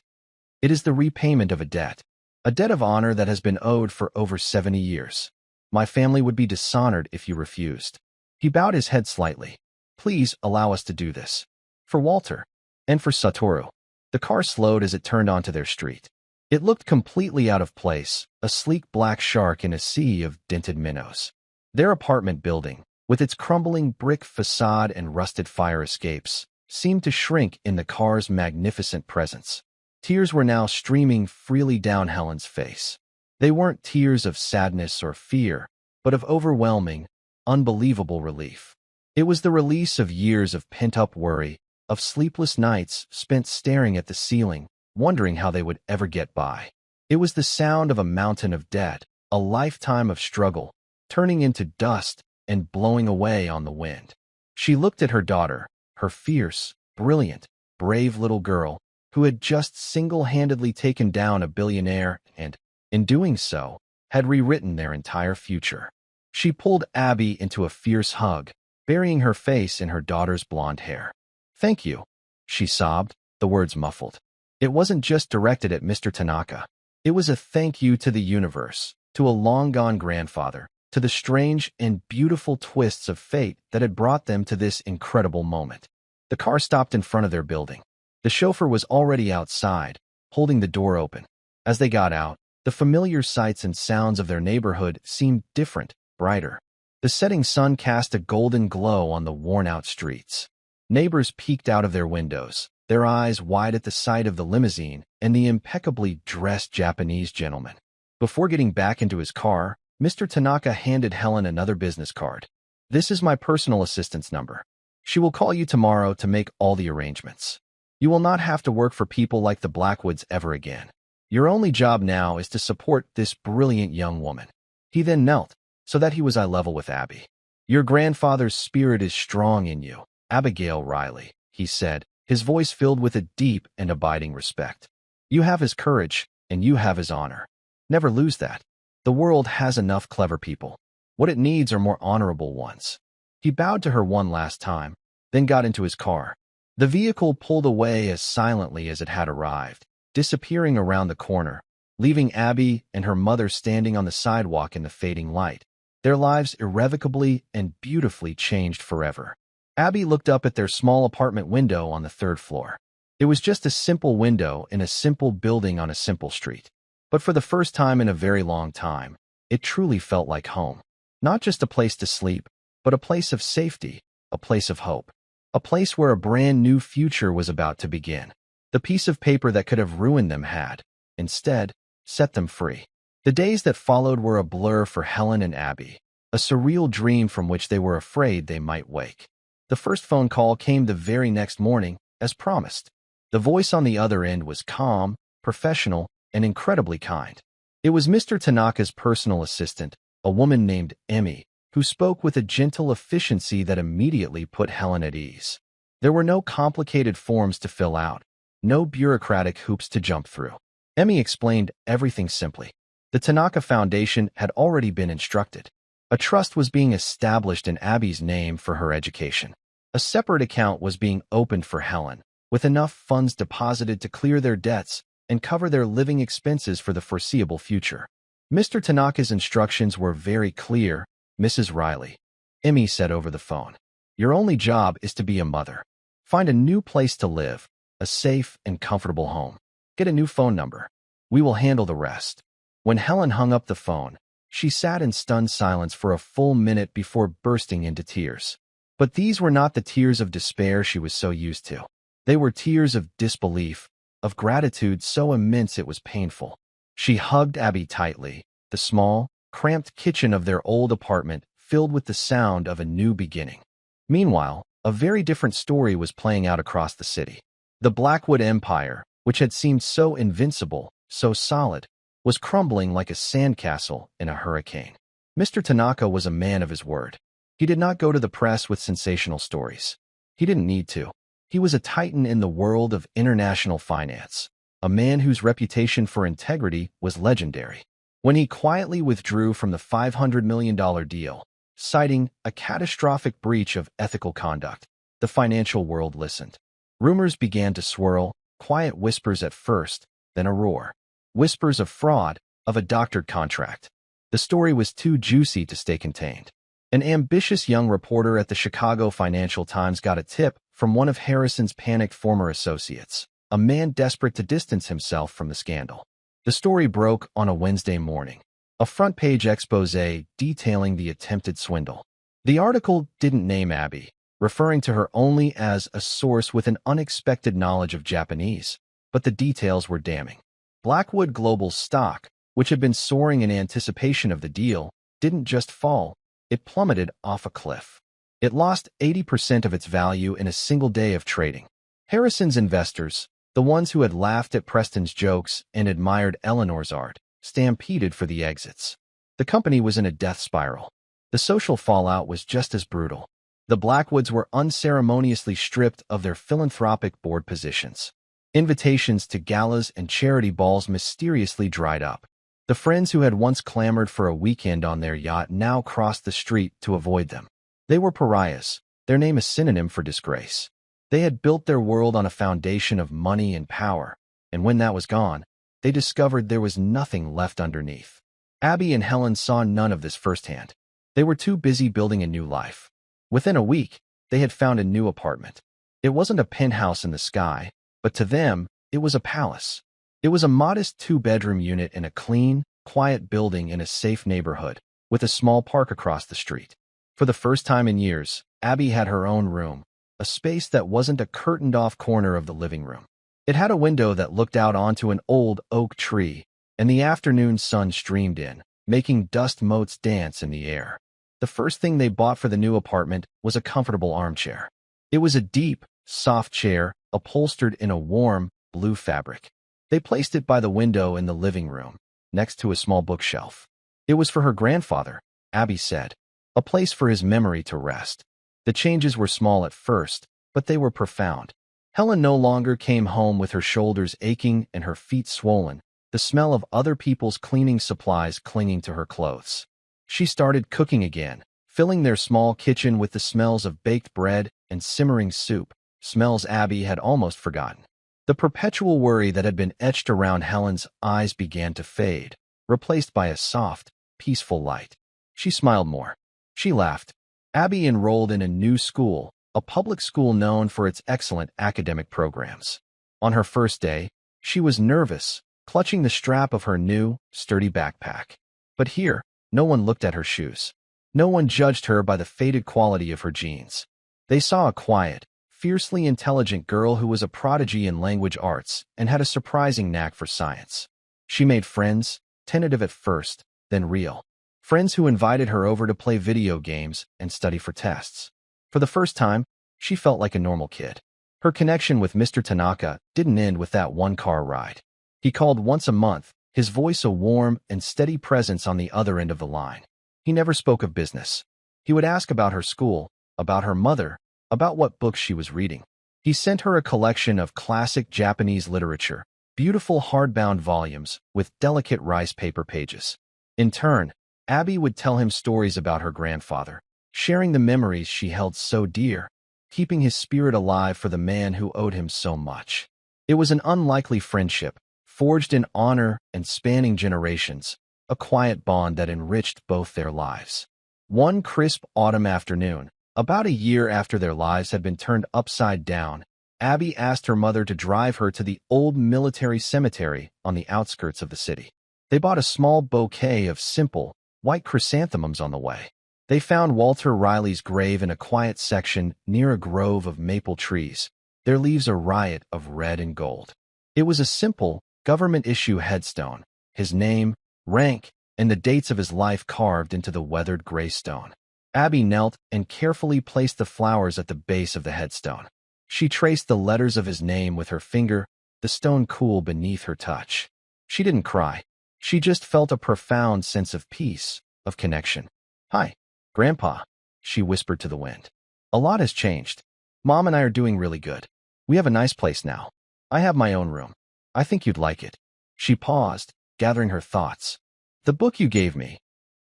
It is the repayment of a debt of honor that has been owed for over 70 years. My family would be dishonored if you refused. He bowed his head slightly. Please allow us to do this. For Walter. And for Satoru. The car slowed as it turned onto their street. It looked completely out of place, a sleek black shark in a sea of dented minnows. Their apartment building, with its crumbling brick facade and rusted fire escapes, seemed to shrink in the car's magnificent presence. Tears were now streaming freely down Helen's face. They weren't tears of sadness or fear, but of overwhelming, unbelievable relief. It was the release of years of pent-up worry, of sleepless nights spent staring at the ceiling, wondering how they would ever get by. It was the sound of a mountain of debt, a lifetime of struggle, turning into dust and blowing away on the wind. She looked at her daughter, her fierce, brilliant, brave little girl, who had just single-handedly taken down a billionaire and, in doing so, had rewritten their entire future. She pulled Abby into a fierce hug, burying her face in her daughter's blonde hair. Thank you, she sobbed, the words muffled. It wasn't just directed at Mr. Tanaka. It was a thank you to the universe, to a long-gone grandfather, to the strange and beautiful twists of fate that had brought them to this incredible moment. The car stopped in front of their building. The chauffeur was already outside, holding the door open. As they got out, the familiar sights and sounds of their neighborhood seemed different, brighter. The setting sun cast a golden glow on the worn-out streets. Neighbors peeked out of their windows, their eyes wide at the sight of the limousine and the impeccably dressed Japanese gentleman. Before getting back into his car, Mr. Tanaka handed Helen another business card. This is my personal assistant's number. She will call you tomorrow to make all the arrangements. You will not have to work for people like the Blackwoods ever again. Your only job now is to support this brilliant young woman. He then knelt, so that he was eye level with Abby. Your grandfather's spirit is strong in you, Abigail Riley, he said, his voice filled with a deep and abiding respect. You have his courage, and you have his honor. Never lose that. The world has enough clever people. What it needs are more honorable ones. He bowed to her one last time, then got into his car. The vehicle pulled away as silently as it had arrived, disappearing around the corner, leaving Abby and her mother standing on the sidewalk in the fading light, their lives irrevocably and beautifully changed forever. Abby looked up at their small apartment window on the third floor. It was just a simple window in a simple building on a simple street. But for the first time in a very long time, it truly felt like home. Not just a place to sleep, but a place of safety, a place of hope. A place where a brand new future was about to begin. The piece of paper that could have ruined them had, instead, set them free. The days that followed were a blur for Helen and Abby, a surreal dream from which they were afraid they might wake. The first phone call came the very next morning, as promised. The voice on the other end was calm, professional, and incredibly kind. It was Mr. Tanaka's personal assistant, a woman named Emmy, who spoke with a gentle efficiency that immediately put Helen at ease. There were no complicated forms to fill out, no bureaucratic hoops to jump through. Emmy explained everything simply. The Tanaka Foundation had already been instructed. A trust was being established in Abby's name for her education. A separate account was being opened for Helen, with enough funds deposited to clear their debts and cover their living expenses for the foreseeable future. Mr. Tanaka's instructions were very clear, Mrs. Riley. Emmy said over the phone. Your only job is to be a mother. Find a new place to live, a safe and comfortable home. Get a new phone number. We will handle the rest. When Helen hung up the phone, she sat in stunned silence for a full minute before bursting into tears. But these were not the tears of despair she was so used to. They were tears of disbelief, of gratitude so immense it was painful. She hugged Abby tightly, the small, cramped kitchen of their old apartment filled with the sound of a new beginning. Meanwhile, a very different story was playing out across the city. The Blackwood Empire, which had seemed so invincible, so solid, was crumbling like a sandcastle in a hurricane. Mr. Tanaka was a man of his word. He did not go to the press with sensational stories. He didn't need to. He was a titan in the world of international finance, a man whose reputation for integrity was legendary. When he quietly withdrew from the $500 million deal, citing a catastrophic breach of ethical conduct, the financial world listened. Rumors began to swirl, quiet whispers at first, then a roar. Whispers of fraud, of a doctored contract. The story was too juicy to stay contained. An ambitious young reporter at the Chicago Financial Times got a tip from one of Harrison's panicked former associates, a man desperate to distance himself from the scandal. The story broke on a Wednesday morning, a front-page exposé detailing the attempted swindle. The article didn't name Abby, referring to her only as a source with an unexpected knowledge of Japanese, but the details were damning. Blackwood Global's stock, which had been soaring in anticipation of the deal, didn't just fall, it plummeted off a cliff. It lost 80% of its value in a single day of trading. Harrison's investors, the ones who had laughed at Preston's jokes and admired Eleanor's art, stampeded for the exits. The company was in a death spiral. The social fallout was just as brutal. The Blackwoods were unceremoniously stripped of their philanthropic board positions. Invitations to galas and charity balls mysteriously dried up. The friends who had once clamored for a weekend on their yacht now crossed the street to avoid them. They were pariahs, their name a synonym for disgrace. They had built their world on a foundation of money and power, and when that was gone, they discovered there was nothing left underneath. Abby and Helen saw none of this firsthand. They were too busy building a new life. Within a week, they had found a new apartment. It wasn't a penthouse in the sky, but to them, it was a palace. It was a modest two-bedroom unit in a clean, quiet building in a safe neighborhood, with a small park across the street. For the first time in years, Abby had her own room, a space that wasn't a curtained-off corner of the living room. It had a window that looked out onto an old oak tree, and the afternoon sun streamed in, making dust motes dance in the air. The first thing they bought for the new apartment was a comfortable armchair. It was a deep, soft chair, upholstered in a warm, blue fabric. They placed it by the window in the living room, next to a small bookshelf. It was for her grandfather, Abby said, a place for his memory to rest. The changes were small at first, but they were profound. Helen no longer came home with her shoulders aching and her feet swollen, the smell of other people's cleaning supplies clinging to her clothes. She started cooking again, filling their small kitchen with the smells of baked bread and simmering soup, smells Abby had almost forgotten. The perpetual worry that had been etched around Helen's eyes began to fade, replaced by a soft, peaceful light. She smiled more. She laughed. Abby enrolled in a new school, a public school known for its excellent academic programs. On her first day, she was nervous, clutching the strap of her new, sturdy backpack. But here, no one looked at her shoes. No one judged her by the faded quality of her jeans. They saw a quiet, fiercely intelligent girl who was a prodigy in language arts and had a surprising knack for science. She made friends, tentative at first, then real. Friends who invited her over to play video games and study for tests. For the first time, she felt like a normal kid. Her connection with Mr. Tanaka didn't end with that one-car ride. He called once a month, his voice a warm and steady presence on the other end of the line. He never spoke of business. He would ask about her school, about her mother, about what books she was reading. He sent her a collection of classic Japanese literature, beautiful hardbound volumes with delicate rice paper pages. In turn, Abby would tell him stories about her grandfather, sharing the memories she held so dear, keeping his spirit alive for the man who owed him so much. It was an unlikely friendship, forged in honor and spanning generations, a quiet bond that enriched both their lives. One crisp autumn afternoon, about a year after their lives had been turned upside down, Abby asked her mother to drive her to the old military cemetery on the outskirts of the city. They bought a small bouquet of simple, white chrysanthemums on the way. They found Walter Riley's grave in a quiet section near a grove of maple trees, their leaves a riot of red and gold. It was a simple, government-issue headstone, his name, rank, and the dates of his life carved into the weathered gray stone. Abby knelt and carefully placed the flowers at the base of the headstone. She traced the letters of his name with her finger, the stone cool beneath her touch. She didn't cry. She just felt a profound sense of peace, of connection. "Hi, Grandpa," she whispered to the wind. "A lot has changed. Mom and I are doing really good. We have a nice place now. I have my own room. I think you'd like it." She paused, gathering her thoughts. "The book you gave me,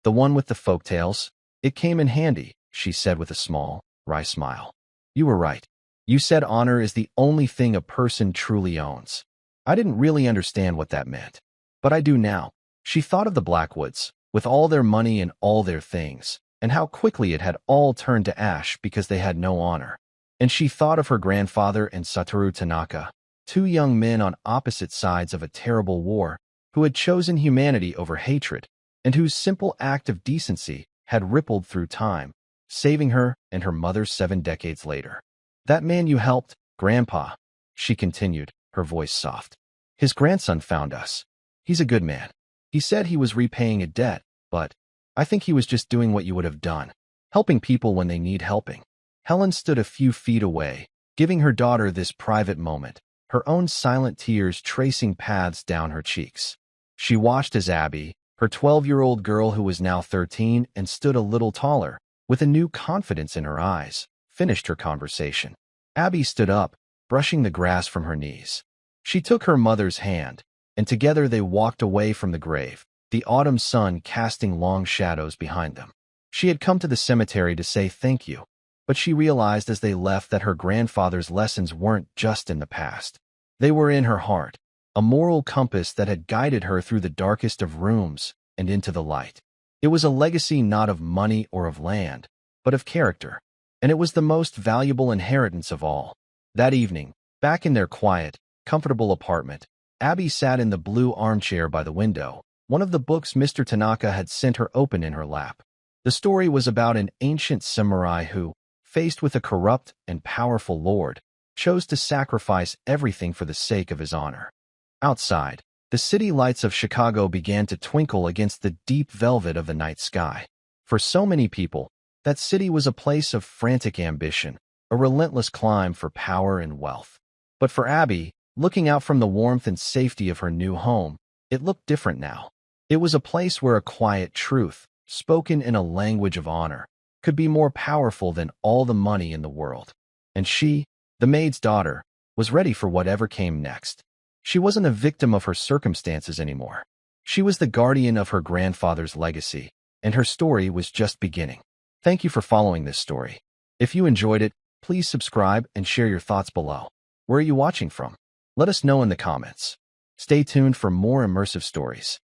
the one with the folktales, it came in handy," she said with a small, wry smile. "You were right. You said honor is the only thing a person truly owns. I didn't really understand what that meant. But I do now." She thought of the Blackwoods, with all their money and all their things, and how quickly it had all turned to ash because they had no honor. And she thought of her grandfather and Satoru Tanaka, two young men on opposite sides of a terrible war, who had chosen humanity over hatred, and whose simple act of decency had rippled through time, saving her and her mother 7 decades later. "That man you helped, Grandpa," she continued, her voice soft. "His grandson found us. He's a good man. He said he was repaying a debt, but I think he was just doing what you would have done, helping people when they need helping." Helen stood a few feet away, giving her daughter this private moment, her own silent tears tracing paths down her cheeks. She watched as Abby, her 12-year-old girl who was now 13 and stood a little taller, with a new confidence in her eyes, finished her conversation. Abby stood up, brushing the grass from her knees. She took her mother's hand, and together they walked away from the grave, the autumn sun casting long shadows behind them. She had come to the cemetery to say thank you, but she realized as they left that her grandfather's lessons weren't just in the past. They were in her heart, a moral compass that had guided her through the darkest of rooms and into the light. It was a legacy not of money or of land, but of character, and it was the most valuable inheritance of all. That evening, back in their quiet, comfortable apartment, Abby sat in the blue armchair by the window, one of the books Mr. Tanaka had sent her open in her lap. The story was about an ancient samurai who, faced with a corrupt and powerful lord, chose to sacrifice everything for the sake of his honor. Outside, the city lights of Chicago began to twinkle against the deep velvet of the night sky. For so many people, that city was a place of frantic ambition, a relentless climb for power and wealth. But for Abby, looking out from the warmth and safety of her new home, it looked different now. It was a place where a quiet truth, spoken in a language of honor, could be more powerful than all the money in the world. And she, the maid's daughter, was ready for whatever came next. She wasn't a victim of her circumstances anymore. She was the guardian of her grandfather's legacy, and her story was just beginning. Thank you for following this story. If you enjoyed it, please subscribe and share your thoughts below. Where are you watching from? Let us know in the comments. Stay tuned for more immersive stories.